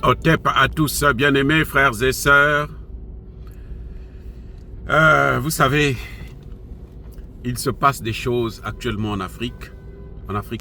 Otep à tous, bien-aimés frères et sœurs. Vous savez, il se passe des choses actuellement en Afrique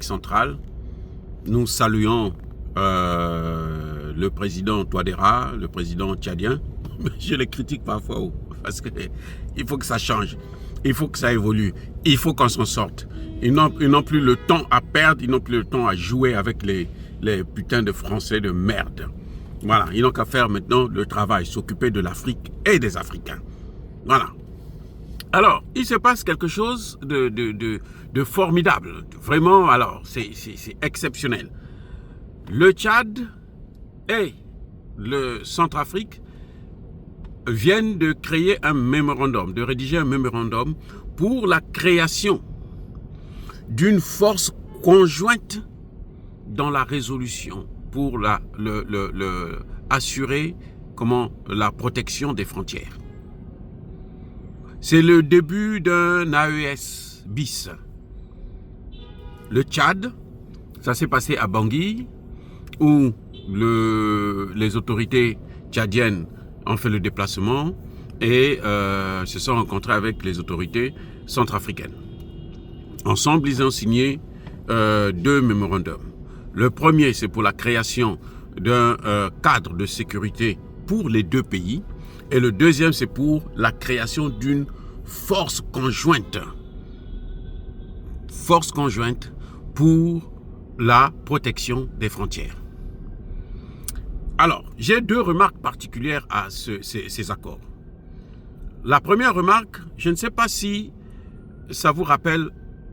centrale. Nous saluons le président Touadéra, le président tchadien. Je les critique parfois parce qu'il faut que ça change, il faut que ça évolue, il faut qu'on s'en sorte. Ils n'ont plus le temps à perdre, ils n'ont plus le temps à jouer avec les putains de Français de merde. Voilà, ils n'ont qu'à faire maintenant le travail, s'occuper de l'Afrique et des Africains. Voilà. Alors, il se passe quelque chose de formidable. Vraiment, alors, c'est exceptionnel. Le Tchad et le Centrafrique viennent de créer un mémorandum, de rédiger un mémorandum pour la création d'une force conjointe dans la résolution pour assurer la protection des frontières. C'est le début d'un AES bis. Le Tchad, ça s'est passé à Bangui, où les autorités tchadiennes ont fait le déplacement et se sont rencontrés avec les autorités centrafricaines. Ensemble, ils ont signé 2 mémorandums. Le premier, c'est pour la création d'un cadre de sécurité pour les 2 pays. Et le deuxième, c'est pour la création d'une force conjointe. Force conjointe pour la protection des frontières. Alors, j'ai 2 remarques particulières à ces accords. La première remarque, je ne sais pas si ça vous rappelle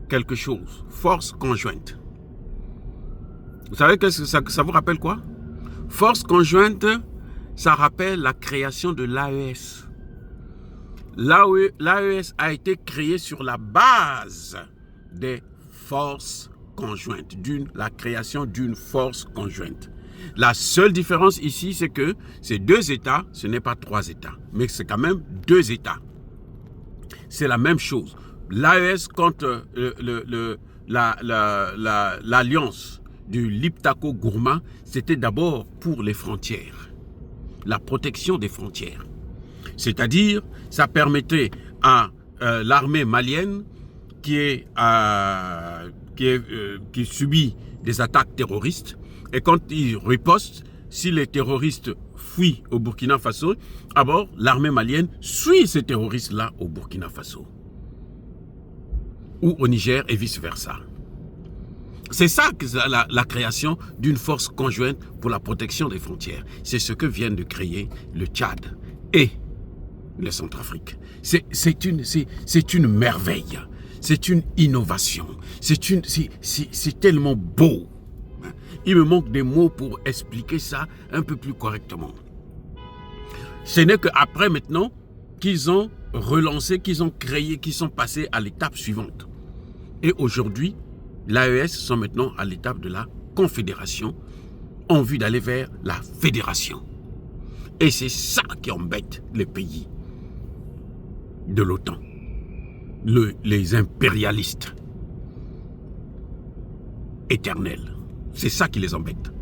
quelque chose. Force conjointe. Vous savez que ça vous rappelle quoi? Force conjointe, ça rappelle la création de l'AES. L'AES a été créé sur la base des forces conjointes, la création d'une force conjointe. La seule différence ici, c'est que ces 2 États, ce n'est pas 3 États, mais c'est quand même 2 États. C'est la même chose. L'AES contre l'alliance du Liptako-Gourma, c'était d'abord pour les frontières, la protection des frontières. C'est-à-dire, ça permettait à l'armée malienne qui subit des attaques terroristes, et quand ils ripostent, si les terroristes fuient au Burkina Faso, alors l'armée malienne suit ces terroristes-là au Burkina Faso, ou au Niger et vice-versa. C'est ça que la création d'une force conjointe pour la protection des frontières. C'est ce que viennent de créer le Tchad et le Centrafrique. C'est une merveille. C'est une innovation. C'est tellement beau. Il me manque des mots pour expliquer ça un peu plus correctement. Ce n'est qu'après maintenant qu'ils ont relancé, qu'ils ont créé, qu'ils sont passés à l'étape suivante. Et aujourd'hui, l'AES sont maintenant à l'étape de la confédération en vue d'aller vers la fédération. Et c'est ça qui embête les pays de l'OTAN, les impérialistes éternels. C'est ça qui les embête.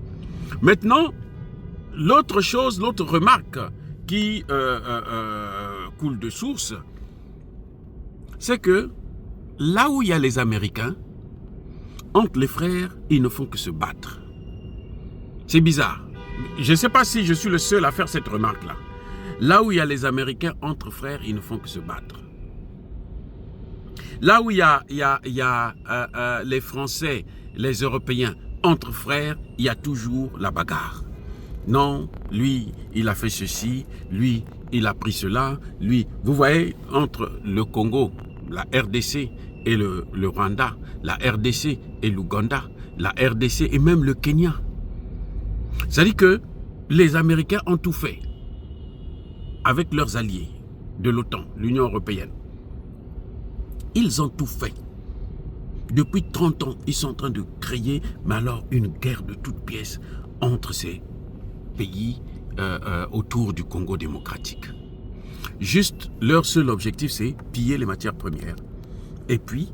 Maintenant, l'autre remarque qui coule de source, c'est que là où il y a les Américains, entre les frères, ils ne font que se battre. C'est bizarre. Je ne sais pas si je suis le seul à faire cette remarque-là. Là où il y a les Américains, entre frères, ils ne font que se battre. Là où il y a les Français, les Européens, entre frères, il y a toujours la bagarre. Non, lui, il a fait ceci, lui, il a pris cela, lui. Vous voyez, entre le Congo, la RDC et le Rwanda, la RDC et l'Ouganda, la RDC et même le Kenya. C'est-à-dire que les Américains ont tout fait avec leurs alliés de l'OTAN, l'Union européenne. Ils ont tout fait. Depuis 30 ans, ils sont en train de créer, mais alors, une guerre de toutes pièces entre ces pays autour du Congo démocratique. Juste, leur seul objectif, c'est piller les matières premières et puis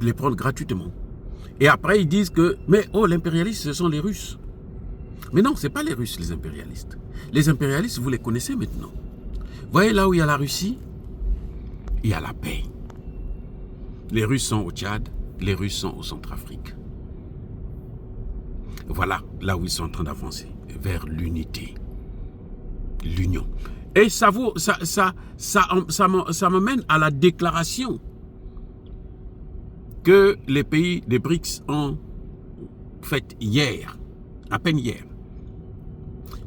les prendre gratuitement. Et après, ils disent que, mais oh, l'impérialiste, ce sont les Russes. Mais non, ce n'est pas les Russes, les impérialistes. Les impérialistes, vous les connaissez maintenant. Voyez là où il y a la Russie, il y a la paix. Les Russes sont au Tchad, les Russes sont au Centrafrique. Voilà là où ils sont en train d'avancer, vers l'unité, l'union. Et ça m'amène à la déclaration que les pays des BRICS ont faite hier, à peine hier.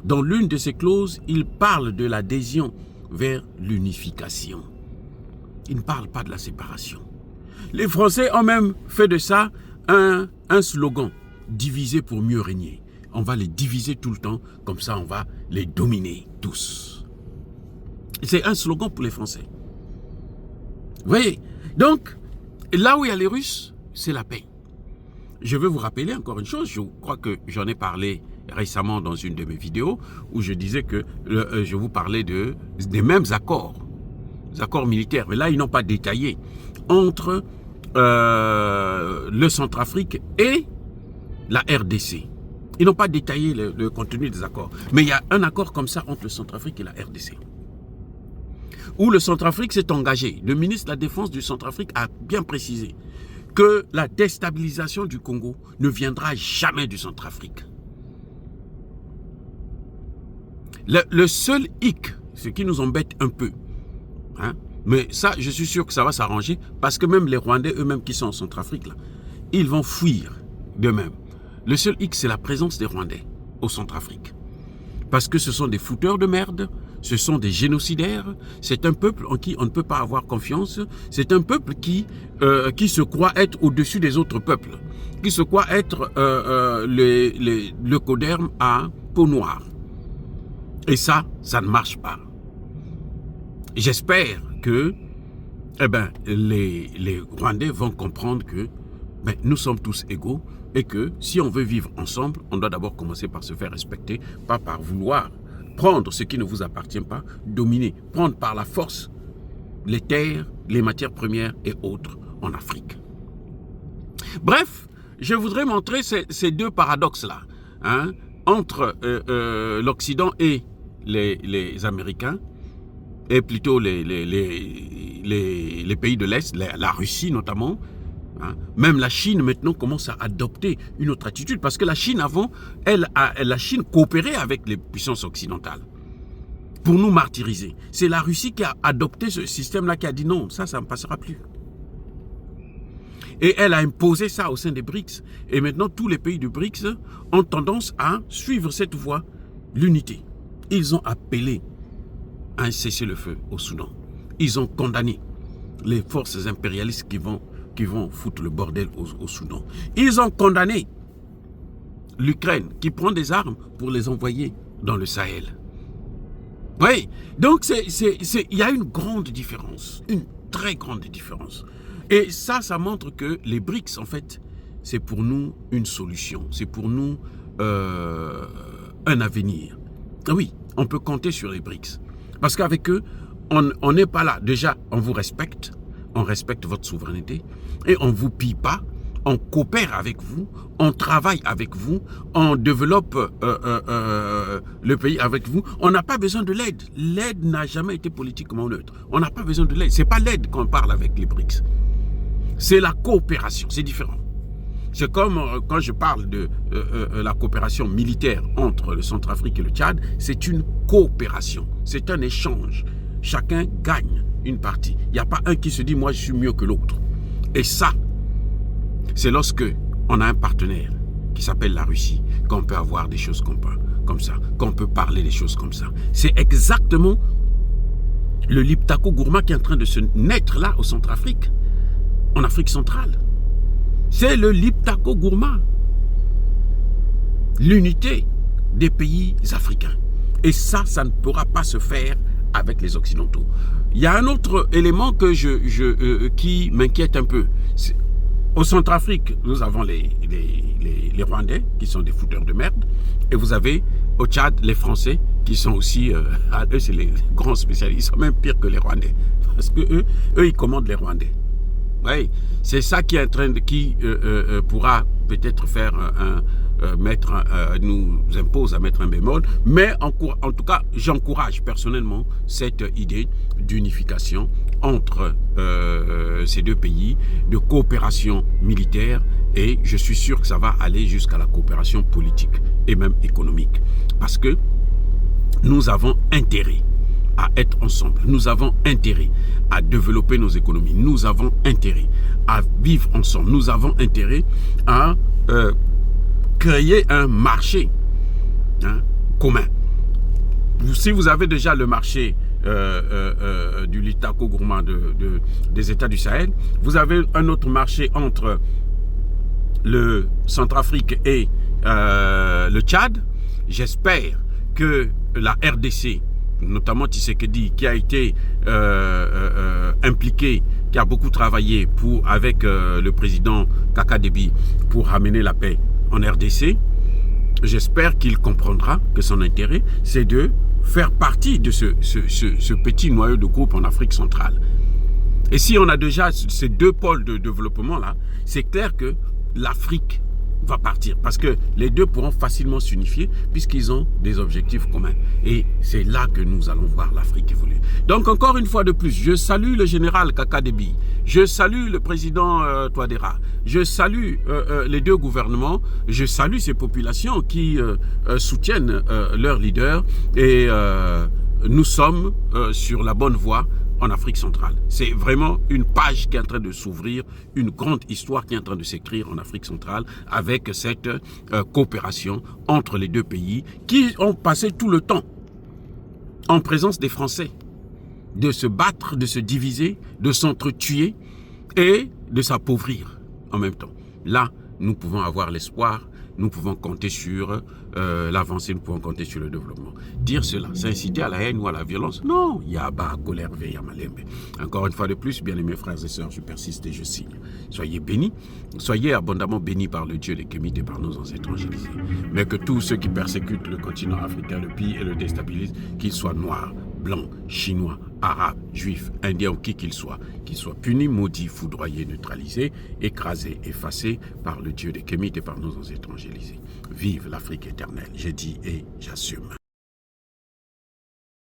Dans l'une de ces clauses, ils parlent de l'adhésion vers l'unification. Ils ne parlent pas de la séparation. Les Français ont même fait de ça un slogan, diviser pour mieux régner. On va les diviser tout le temps, comme ça on va les dominer tous. C'est un slogan pour les Français. Vous voyez? Donc, là où il y a les Russes, c'est la paix. Je veux vous rappeler encore une chose, je crois que j'en ai parlé récemment dans une de mes vidéos, où je disais que je vous parlais des mêmes accords, des accords militaires, mais là ils n'ont pas détaillé, entre le Centrafrique et la RDC. Ils n'ont pas détaillé le contenu des accords, mais il y a un accord comme ça entre le Centrafrique et la RDC, où le Centrafrique s'est engagé. Le ministre de la Défense du Centrafrique a bien précisé que la déstabilisation du Congo ne viendra jamais du Centrafrique. Le seul hic, ce qui nous embête un peu, hein, mais ça, je suis sûr que ça va s'arranger, parce que même les Rwandais eux-mêmes qui sont en Centrafrique, là, ils vont fuir d'eux-mêmes. Le seul hic, c'est la présence des Rwandais au Centrafrique. Parce que ce sont des fouteurs de merde, ce sont des génocidaires, c'est un peuple en qui on ne peut pas avoir confiance, c'est un peuple qui se croit être au-dessus des autres peuples, qui se croit être le coderme à peau noire. Et ça ne marche pas. J'espère que les Rwandais vont comprendre que nous sommes tous égaux et que si on veut vivre ensemble, on doit d'abord commencer par se faire respecter, pas par vouloir prendre ce qui ne vous appartient pas, dominer, prendre par la force les terres, les matières premières et autres en Afrique. Bref, je voudrais montrer ces deux paradoxes-là, hein, entre l'Occident et les Américains, et plutôt les pays de l'Est, la Russie notamment. Hein. Même la Chine maintenant commence à adopter une autre attitude, parce que la Chine avant, la Chine coopérait avec les puissances occidentales pour nous martyriser. C'est la Russie qui a adopté ce système-là, qui a dit non, ça ne passera plus. Et elle a imposé ça au sein des BRICS. Et maintenant, tous les pays du BRICS ont tendance à suivre cette voie, l'unité. Ils ont appelé à un cessez-le-feu au Soudan. Ils ont condamné les forces impérialistes qui vont foutre le bordel au Soudan. Ils ont condamné l'Ukraine qui prend des armes pour les envoyer dans le Sahel. Oui, donc il y a une grande différence, une très grande différence. Et ça montre que les BRICS, en fait, c'est pour nous une solution, c'est pour nous un avenir. Oui, on peut compter sur les BRICS. Parce qu'avec eux, on n'est pas là. Déjà, on vous respecte, on respecte votre souveraineté et on ne vous pille pas, on coopère avec vous, on travaille avec vous, on développe le pays avec vous. On n'a pas besoin de l'aide. L'aide n'a jamais été politiquement neutre. On n'a pas besoin de l'aide. Ce n'est pas l'aide qu'on parle avec les BRICS. C'est la coopération, c'est différent. C'est comme quand je parle de la coopération militaire entre le Centrafrique et le Tchad, c'est une coopération, c'est un échange. Chacun gagne une partie. Il n'y a pas un qui se dit « moi je suis mieux que l'autre ». Et ça, c'est lorsque on a un partenaire qui s'appelle la Russie qu'on peut avoir des choses comme ça, qu'on peut parler des choses comme ça. C'est exactement le Liptako Gourma qui est en train de se naître là au Centrafrique, en Afrique centrale. C'est le Liptako Gourma, l'unité des pays africains. Et ça ne pourra pas se faire avec les Occidentaux. Il y a un autre élément qui m'inquiète un peu. Au Centrafrique, nous avons les Rwandais, qui sont des fouteurs de merde, et vous avez au Tchad les Français, qui sont aussi, eux c'est les grands spécialistes, ils sont même pires que les Rwandais, parce que eux ils commandent les Rwandais. Oui, c'est ça qui est en train de, qui pourra peut-être faire nous impose à mettre un bémol, mais en tout cas, j'encourage personnellement cette idée d'unification entre ces deux pays, de coopération militaire, et je suis sûr que ça va aller jusqu'à la coopération politique et même économique. Parce que nous avons intérêt à être ensemble. Nous avons intérêt à développer nos économies. Nous avons intérêt à vivre ensemble. Nous avons intérêt à créer un marché commun. Si vous avez déjà le marché du litako gourmand des États du Sahel, vous avez un autre marché entre le Centrafrique et le Tchad. J'espère que la RDC, notamment Tshisekedi, qui a été impliqué, qui a beaucoup travaillé avec le président Kaka Déby pour ramener la paix en RDC, j'espère qu'il comprendra que son intérêt, c'est de faire partie de ce petit noyau de groupe en Afrique centrale. Et si on a déjà ces deux pôles de développement-là, c'est clair que l'Afrique va partir, parce que les deux pourront facilement s'unifier puisqu'ils ont des objectifs communs. Et c'est là que nous allons voir l'Afrique évoluer. Donc encore une fois de plus, je salue le général Kaka Déby, je salue le président Touadéra, je salue les deux gouvernements, je salue ces populations qui soutiennent leurs leaders, et nous sommes sur la bonne voie en Afrique centrale. C'est vraiment une page qui est en train de s'ouvrir, une grande histoire qui est en train de s'écrire en Afrique centrale avec cette coopération entre les deux pays qui ont passé tout le temps en présence des Français de se battre, de se diviser, de s'entretuer et de s'appauvrir en même temps. Là, nous pouvons avoir l'espoir, nous pouvons compter sur l'avancée, nous pouvons compter sur le développement. Dire cela, c'est inciter à la haine ou à la violence? Non, il y a bas, colère, veille, malembe. Encore une fois de plus, bien aimés frères et sœurs, je persiste et je signe. Soyez bénis, soyez abondamment bénis par le Dieu des Kémites et par nos ancêtres évangélisés. Mais que tous ceux qui persécutent le continent africain, le pillent et le déstabilisent, qu'ils soient noirs, blancs, chinois, arabes, juifs, indiens ou qui qu'ils soient punis, maudits, foudroyés, neutralisés, écrasés, effacés par le Dieu des Kémites et par nos ancêtres évangélisés. Vive l'Afrique éternelle, j'ai dit et j'assume.